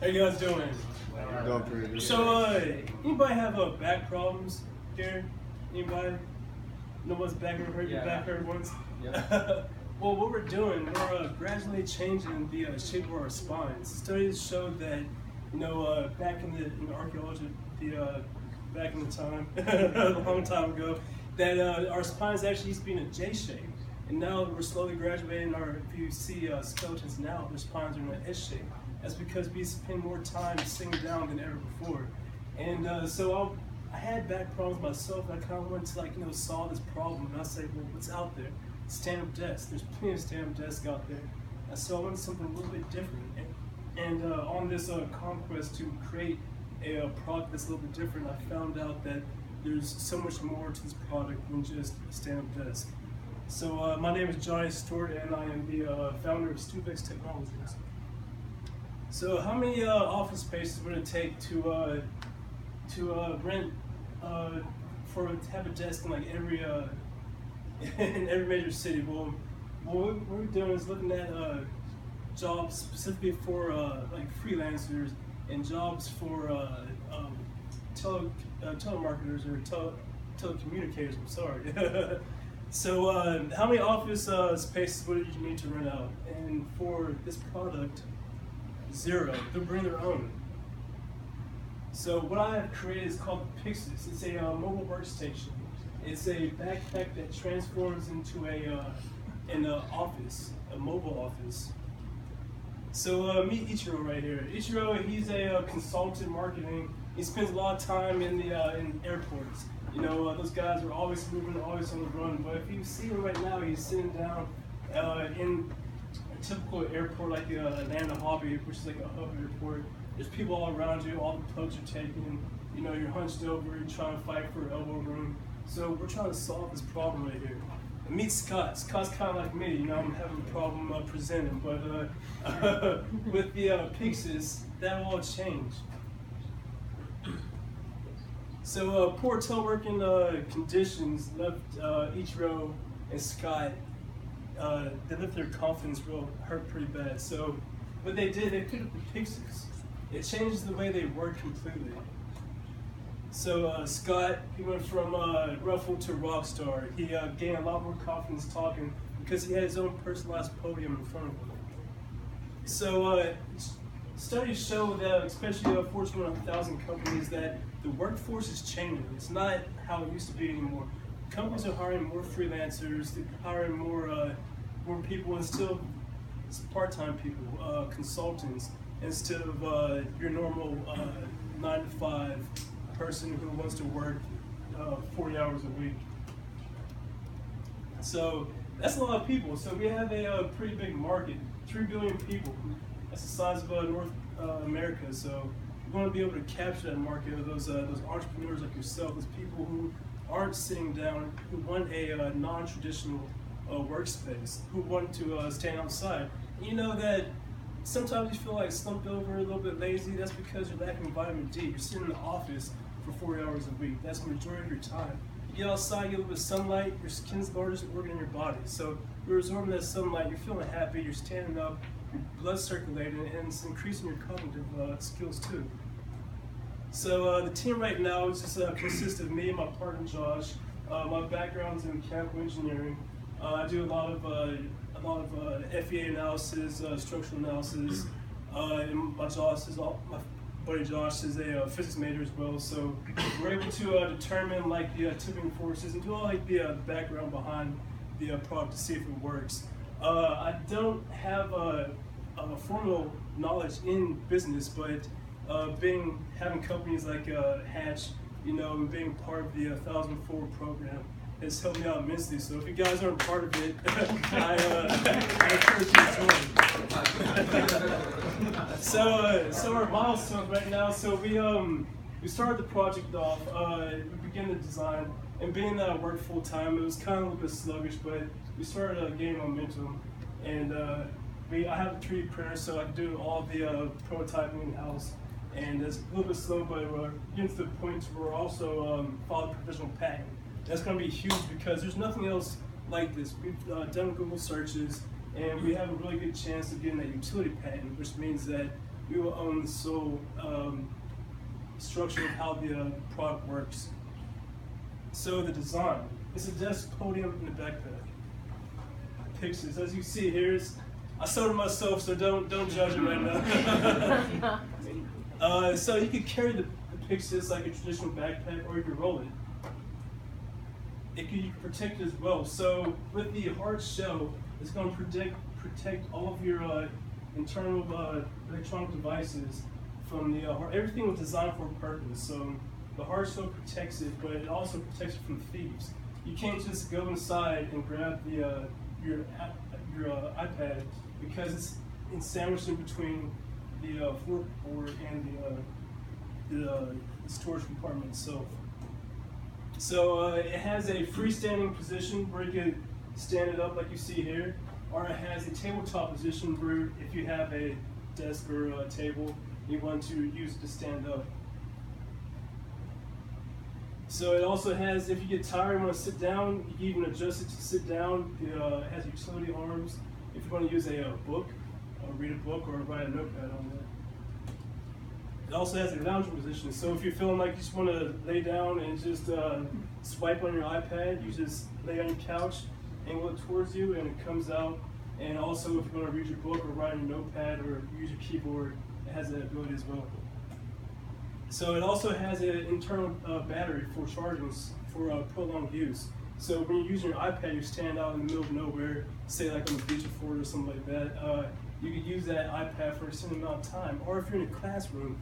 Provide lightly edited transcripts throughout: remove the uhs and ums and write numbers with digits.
How you guys doing? Doing pretty good. So, anybody have back problems here? Anybody? No one's back ever hurt your back hurt once? Yeah. Well, what we're doing, we're gradually changing the shape of our spines. Studies showed that, back in the archaeology, back in the time, a long time ago, that our spines actually used to be in a J shape. And now we're slowly graduating if you see skeletons now, their spines are in an S shape. That's because we spend more time sitting down than ever before. And so I had back problems myself, and I kind of wanted to solve this problem. And I said, well, what's out there? Stand-up desks. There's plenty of stand-up desks out there. And so I wanted something a little bit different. And on this conquest to create a product that's a little bit different, I found out that there's so much more to this product than just a stand-up desk. So my name is Johnny Stewart, and I am the founder of Stuivex Technologies. So how many office spaces would it take to rent to have a desk in every in every major city? Well, what we're doing is looking at jobs specifically for freelancers and jobs for telemarketers or telecommunicators. I'm sorry. So how many office spaces would you need to rent out? And for this product, 0. They'll bring their own. So what I have created is called the Pixis. It's a mobile workstation. It's a backpack that transforms into an office, a mobile office. So meet Ichiro right here. Ichiro, he's a consultant marketing. He spends a lot of time in airports. Those guys are always moving, always on the run. But if you see him right now, he's sitting down in a typical airport like Atlanta Hobby, which is like a hub airport. There's people all around you, all the plugs are taken. You're hunched over, you're trying to fight for elbow room. So we're trying to solve this problem right here. And meet Scott. Scott's kind of like me. I'm having a problem presenting, but with the Pixis, that will all change. So poor teleworking conditions left Ichiro and Scott. They left their confidence hurt pretty bad. So what they did, they picked up the Pixis. It changed the way they work completely. So Scott, he went from ruffle to rock star. He gained a lot more confidence talking because he had his own personalized podium in front of him. So studies show that, especially Fortune 1000 companies, that the workforce is changing. It's not how it used to be anymore. Companies are hiring more freelancers, they're hiring more people, and still part-time people, consultants, instead of your normal 9-to-5 person who wants to work 40 hours a week. So that's a lot of people. So we have a pretty big market, 3 billion people. That's the size of North America. So we're going to be able to capture that market of those entrepreneurs like yourself, those people who aren't sitting down, who want a non-traditional workspace, who want to stand outside. You know that sometimes you feel like slumped over, a little bit lazy. That's because you're lacking vitamin D. You're sitting in the office for 40 hours a week. That's the majority of your time. You get outside, you get a little bit of sunlight, your skin's the largest organ in your body. So you're absorbing that sunlight, you're feeling happy, you're standing up, your blood's circulating, and it's increasing your cognitive skills too. So the team right now is just consists of me and my partner Josh. My background's in mechanical engineering. I do a lot of FEA analysis, structural analysis, and my buddy Josh is a physics major as well. So we're able to determine the tipping forces and do all the background behind the product to see if it works. I don't have a formal knowledge in business, but having companies like Hatch, and being part of the 1000 Forward program has helped me out immensely. So if you guys aren't part of it, I encourage you to join. So our milestones right now. So we started the project off. We began the design, and being that I worked full time, it was kind of a little bit sluggish, but we started gaining momentum. And I have a 3D printer, so I can do all the prototyping in house. And it's a little bit slow, but we're getting to the point where we're also filing provisional patent. That's going to be huge because there's nothing else like this. We've done Google searches, and we have a really good chance of getting that utility patent, which means that we will own the sole structure of how the product works. So the design, it's a desk, podium, and a backpack. Pictures, as you see here, I sold it myself, so don't judge it right now. So you can carry the Pixis like a traditional backpack, or you can roll it. You can protect it as well. So with the hard shell, it's going to protect all of your internal electronic devices from the everything was designed for a purpose. So the hard shell protects it, but it also protects it from thieves. You can't just go inside and grab the your iPad because it's sandwiched in between the floorboard and the storage compartment itself. So it has a freestanding position where you can stand it up like you see here, or it has a tabletop position where if you have a desk or a table, you want to use it to stand up. So it also has, if you get tired and want to sit down, you can even adjust it to sit down. It has utility arms. If you want to use a book, read a book, or write a notepad on that. It also has a lounging position. So if you're feeling like you just want to lay down and just swipe on your iPad, you just lay on your couch, angle it towards you, and it comes out. And also if you want to read your book or write on your notepad or use your keyboard, it has that ability as well. So it also has an internal battery for charging for prolonged use. So when you're using your iPad, you stand out in the middle of nowhere, say like on the beach or Florida or something like that, you could use that iPad for a certain amount of time. Or if you're in a classroom,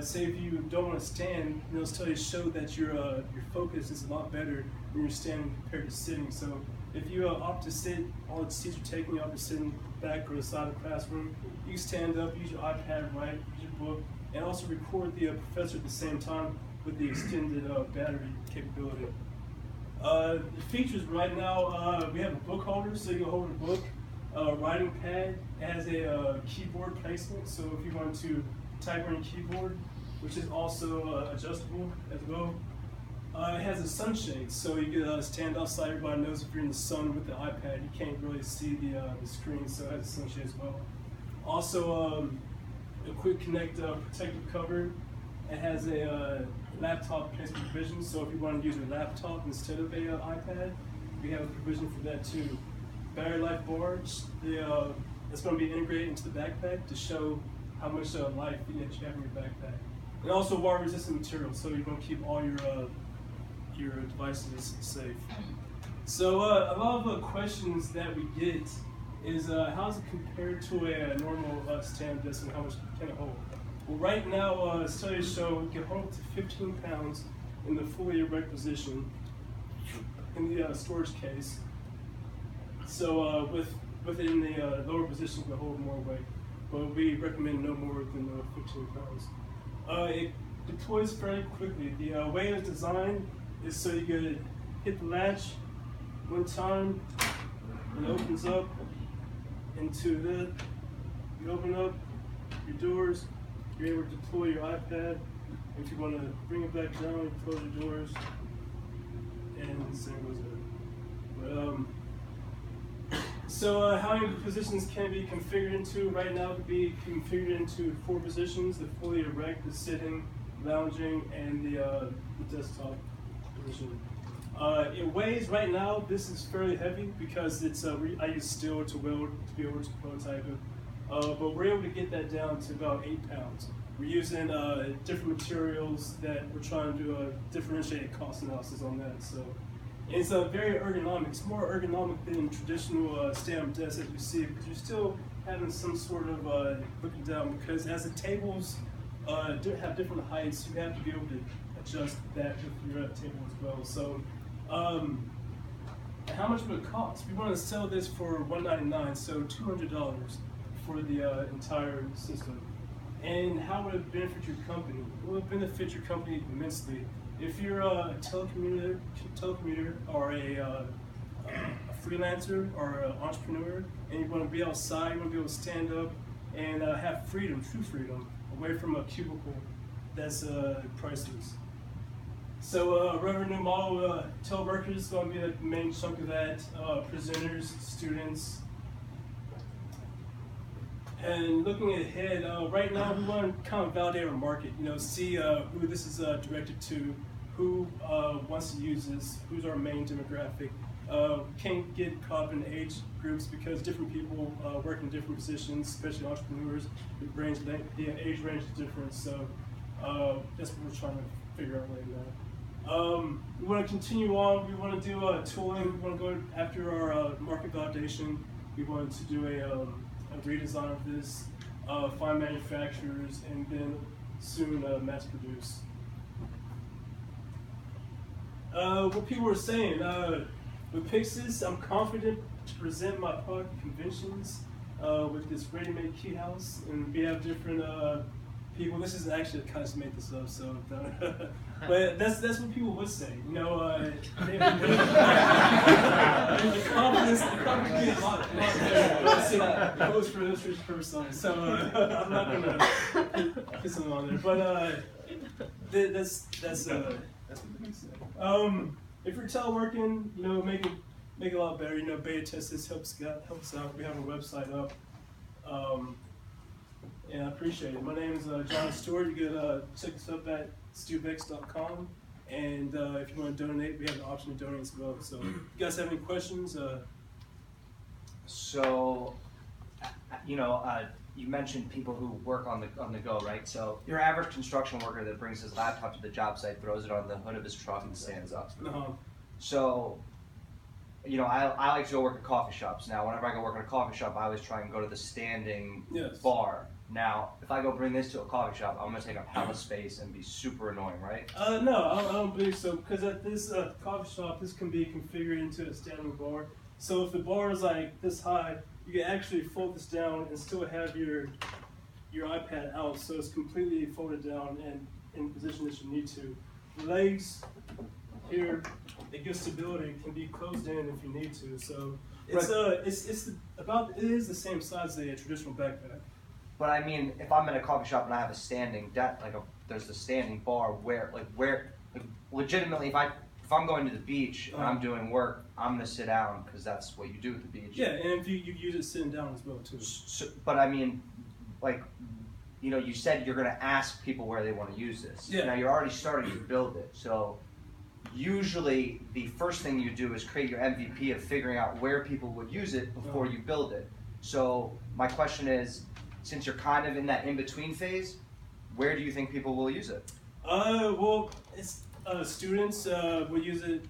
say if you don't want to stand, those studies show that your focus is a lot better when you're standing compared to sitting. So if you opt to sit, all the seats are taken, you opt to sit back or the side of the classroom, you can stand up, use your iPad, write, use your book, and also record the professor at the same time with the extended battery capability. The features right now, we have a book holder, so you can hold a book. Writing pad, it has a keyboard placement, so if you want to type on your keyboard, which is also adjustable as well. It has a sunshade, so you can stand outside. Everybody knows if you're in the sun with the iPad, you can't really see the screen, so it has a sunshade as well. Also, a quick connect protective cover. It has a laptop placement provision, so if you want to use a laptop instead of a iPad, we have a provision for that too. Battery life bars, it's going to be integrated into the backpack to show how much life that you have in your backpack. And also water resistant material, so you're going to keep all your devices safe. So a lot of the questions that we get is how does it compare to a normal stand desk and how much can it hold? Well, right now studies show it can hold up to 15 pounds in the fully erect position in the storage case. So within the lower position, it can hold more weight, but we recommend no more than 15 pounds. It deploys fairly quickly. The way it's designed is so you can hit the latch one time, and it opens up into the, you open up your doors, you're able to deploy your iPad. If you want to bring it back down, you close your doors, and the same goes there. So how many positions can be configured into? Right now it can be configured into 4 positions: the fully erect, the sitting, lounging, and the desktop position. It weighs, right now, this is fairly heavy because it's I use steel to weld to be able to prototype it. But we're able to get that down to about 8 pounds. We're using different materials that we're trying to do a differentiated cost analysis on that. So it's very ergonomic. It's more ergonomic than traditional stand-up desks that you see, because you're still having some sort of looking down, because as the tables have different heights, you have to be able to adjust that with your table as well. So how much would it cost? We want to sell this for $199, so $200 for the entire system. And how would it benefit your company? It will benefit your company immensely. If you're a telecommuter or a freelancer or an entrepreneur, and you want to be outside, you want to be able to stand up and have freedom, true freedom, away from a cubicle that's priceless. So revenue model, teleworkers is going to be the main chunk of that. Presenters, students, And looking ahead, right now we want to kind of validate our market. See who this is directed to, who wants to use this, who's our main demographic. Can't get caught up in age groups because different people work in different positions, especially entrepreneurs. The age range is different, so that's what we're trying to figure out right now. We want to continue on. We want to do tooling. We want to go after our market validation. We want to do a redesign of this, find manufacturers, and then soon mass produce. What people were saying, with Pixis, I'm confident to present my product at conventions with this ready-made key house, and we have different people. This is actually kind of made this up, so but that's what people would say. The confidence being a lot there. Post for illustration person, so I'm not gonna put something on there. But that's what they say. If you're teleworking, make it a lot better. Beta test this helps out. We have a website up. And I appreciate it. My name is John Stewart. You can check us up at Stuivex.com. And if you want to donate, we have an option to donate as well. So if you guys have any questions? You mentioned people who work on the go, right? So your average construction worker that brings his laptop to the job site, throws it on the hood of his truck, and stands up. So, I like to go work at coffee shops. Now, whenever I go work at a coffee shop, I always try and go to the standing bar. Now, if I go bring this to a coffee shop, I'm going to take up hella space and be super annoying, right? No, I don't believe so. Because at this coffee shop, this can be configured into a standing bar. So if the bar is like this high, you can actually fold this down and still have your iPad out, so it's completely folded down and in the position that you need to. The legs here, it gives stability. It can be closed in if you need to. So it's it is the same size as a traditional backpack. But I mean, if I'm in a coffee shop and I have a standing desk, there's a standing bar where legitimately, if I'm going to the beach and I'm doing work, I'm gonna sit down because that's what you do at the beach. Yeah, and if you use it sitting down as well too. But I mean, you said you're gonna ask people where they want to use this. Yeah. Now you're already starting to build it, so usually the first thing you do is create your MVP of figuring out where people would use it before you build it. So my question is, since you're kind of in that in-between phase, where do you think people will use it? Well, it's students will use it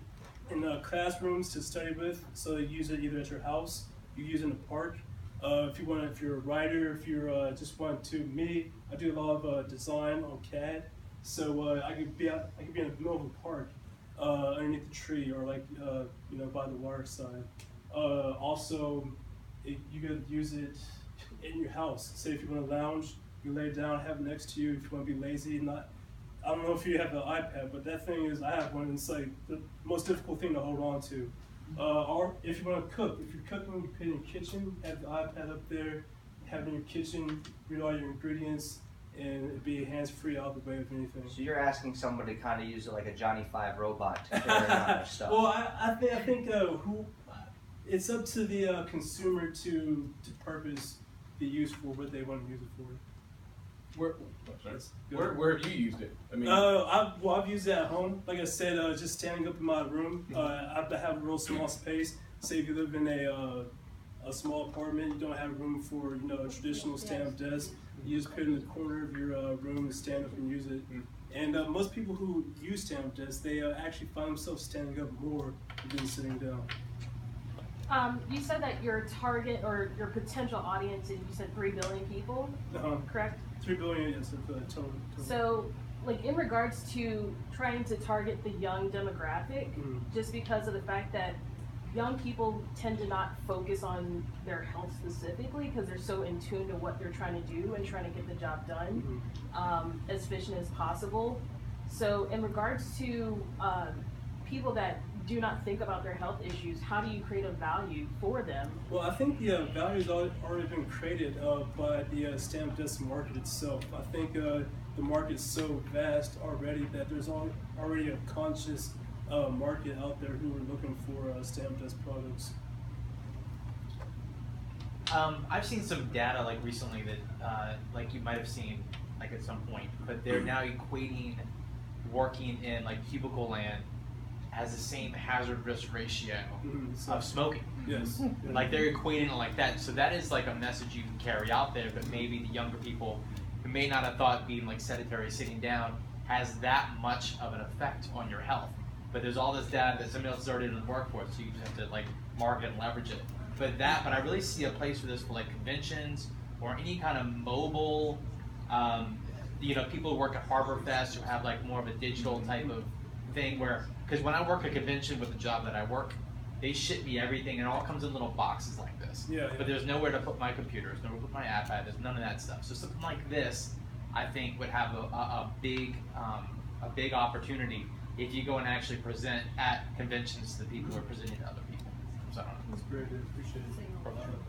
in classrooms to study with. So you use it either at your house, you use it in the park. If you're a writer, if you're just want to I do a lot of design on CAD. So I could be in the middle of a park, underneath the tree, or by the water side. Also, you could use it in your house. Say if you want to lounge, you lay down, have it next to you. If you want to be lazy, I don't know if you have the iPad, but that thing is, I have one. It's like the most difficult thing to hold on to. Or if you want to cook, if you're cooking, you put it in your kitchen, have the iPad up there, have it in your kitchen, read all your ingredients, and it'd be hands-free out the way of anything. So you're asking somebody to kind of use it like a Johnny Five robot to carry around their stuff. Well, I think it's up to the consumer to purpose the use for what they want to use it for. Where have you used it? I mean, I've used it at home. Like I said, just standing up in my room. I have a real small space. Say if you live in a small apartment, you don't have room for a traditional stand-up desk. You just put it in the corner of your room and stand up and use it. And most people who use stand-up desks, they actually find themselves standing up more than sitting down. You said that your target or your potential audience is, you said 3 billion people, correct? 3 billion is the total. So, in regards to trying to target the young demographic, just because of the fact that young people tend to not focus on their health specifically because they're so in tune to what they're trying to do and trying to get the job done as efficient as possible. So, in regards to people that do not think about their health issues, how do you create a value for them? Well, I think the value's already been created by the stand-up desk market itself. I think the market's so vast already that there's already a conscious market out there who are looking for stand-up desk products. I've seen some data like recently that like you might have seen like at some point, but they're now equating working in like cubicle land as the same hazard risk ratio of smoking. Yes. Like they're equating it like that. So that is like a message you can carry out there, but maybe the younger people who may not have thought being like sedentary, sitting down, has that much of an effect on your health. But there's all this data that somebody else is already in the workforce, so you just have to like market and leverage it. But I really see a place for this for like conventions or any kind of mobile, people who work at Harbor Fest who have like more of a digital type of thing where, because when I work a convention with the job that I work, they ship me everything and it all comes in little boxes like this. Yeah. But there's nowhere to put my computer, there's nowhere to put my iPad, there's none of that stuff. So something like this, I think would have a big opportunity if you go and actually present at conventions to the people who are presenting to other people. So I don't know. That's very good. Appreciate it.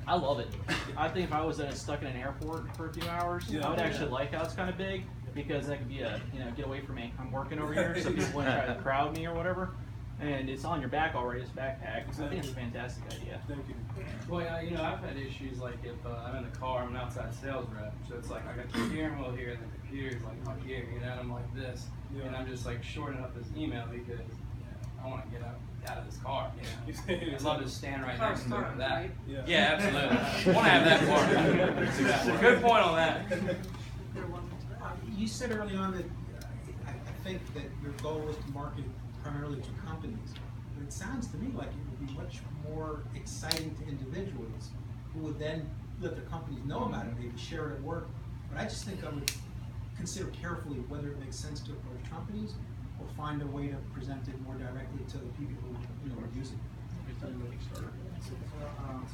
I love it. I think if I was stuck in an airport for a few hours, I would actually like how it's kind of big, because that could be a, get away from me. I'm working over here, so people wouldn't try to crowd me or whatever. And it's on your back already, it's backpack. So I think it's a fantastic idea. Thank you. Well, I've had issues like if I'm in the car, I'm an outside sales rep, so it's like I got the steering wheel here and the computer's like my ear, and I'm like this, and I'm just like shorting up this email because I want to get out of this car. I'd love to stand right next to that. Right? Yeah, absolutely. I want to have that part. Good point on that. You said early on that I think that your goal was to market primarily to companies, but it sounds to me like it would be much more exciting to individuals who would then let their companies know about it, maybe share it at work. But I just think I would consider carefully whether it makes sense to approach companies or find a way to present it more directly to the people who are using it.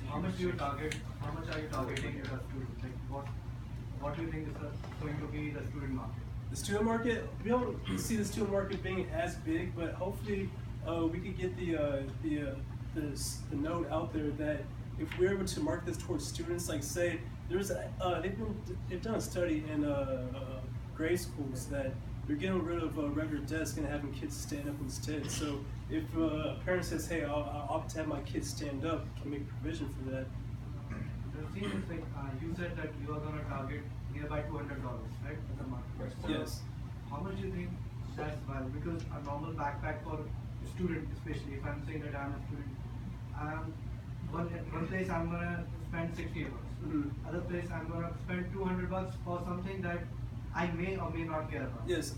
How much do you target? How much are you targeting the students? Like what do you think is going to be the student market? The student market, we don't see the student market being as big, but hopefully we could get the note out there that if we're able to market this towards students, like say there's they've done a study in grade schools that they're getting rid of regular desks and having kids stand up instead. So if a parent says, hey, I'll opt to have my kids stand up, can make provision for that. The thing is, like, you said that you are going to target nearby $200, right, as a market. So yes. How much do you think that's valuable? Because a normal backpack for a student, especially if I'm saying that I'm a student, one place I'm going to spend $60. Other place I'm going to spend $200 for something that I may or may not care about. Yes,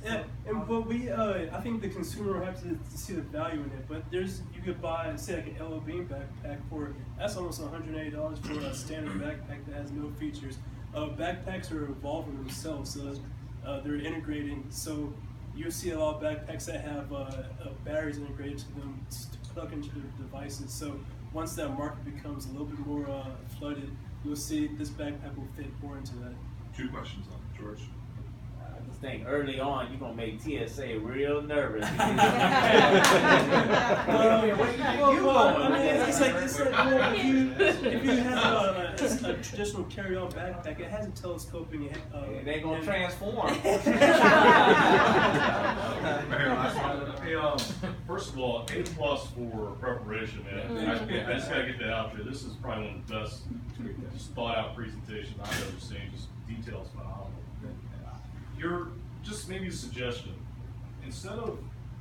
but we, I think the consumer will have to see the value in it. But you could buy, say, like an LO Beam backpack that's almost $180 for a standard backpack that has no features. Backpacks are evolving themselves, so they're integrating. So you see a lot of backpacks that have batteries integrated to them to plug into their devices. So once that market becomes a little bit more flooded, you'll see this backpack will fit more into that. 2 questions on it, George. I just think early on you're gonna make TSA real nervous. It's like if you have a traditional carry-on backpack, it has a telescoping. It ain't gonna transform. First of all, A+ for preparation, man. I just gotta get that out there. This is probably one of the best, just thought-out presentations I've ever seen. Just details phenomenal. Just maybe a suggestion, instead of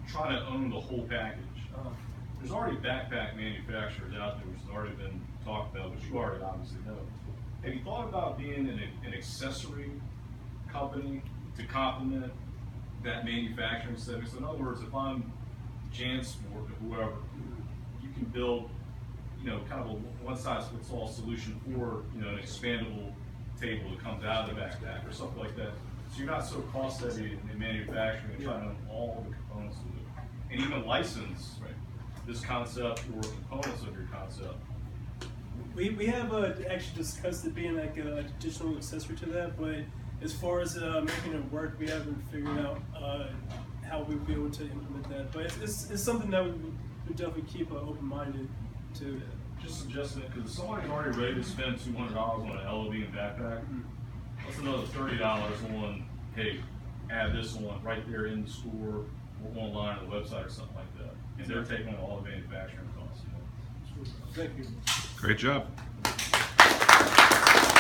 trying to own the whole package, there's already backpack manufacturers out there which has already been talked about, which you already obviously know. Have you thought about being an accessory company to complement that manufacturing segment? So in other words, if I'm JanSport or whoever, you can build, kind of a one-size-fits-all solution for, an expandable table that comes out of the backpack or something like that. So you're not so cost heavy in manufacturing and trying to own all the components of it. And even license this concept or components of your concept. We have actually discussed it being like an additional accessory to that, but as far as making it work, we haven't figured out how we'll be able to implement that. But it's something that we definitely keep open-minded to. Just suggesting it, because if somebody's already ready to spend $200 on an LOB and backpack, that's another $30 on, hey, add this on right there in the store or online on the website or something like that. And they're taking on all the manufacturing costs. Thank you. Great job.